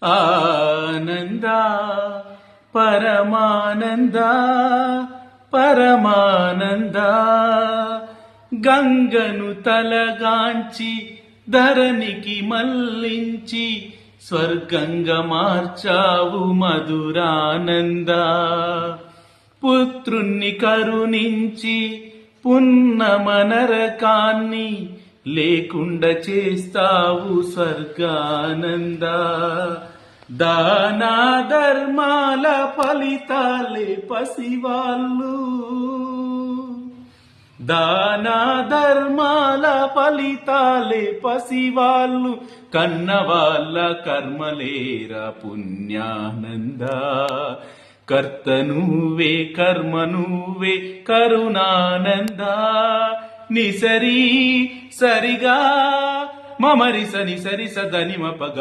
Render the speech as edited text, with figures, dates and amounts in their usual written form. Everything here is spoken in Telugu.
ఆనంద పరమానంద పరమానంద గంగను తలగాంచి ధరణికి మళ్ళించి స్వర్గంగా మార్చావు మధురానంద. పుత్రుణ్ణి కరుణించి పున్నమనరకాన్ని లేకుండా చేస్తావు స్వర్గానంద. దానా ధర్మాల ఫలితాలే పసివాళ్ళు, దానా ధర్మాల ఫలితాలే పసివాళ్ళు, కన్నవాళ్ళ కర్మలేరా పుణ్యానంద. కర్త నువ్వే కర్మ నువ్వే కరుణానంద. నిసరి సరిగా మమరి సని సరి సదని మపగ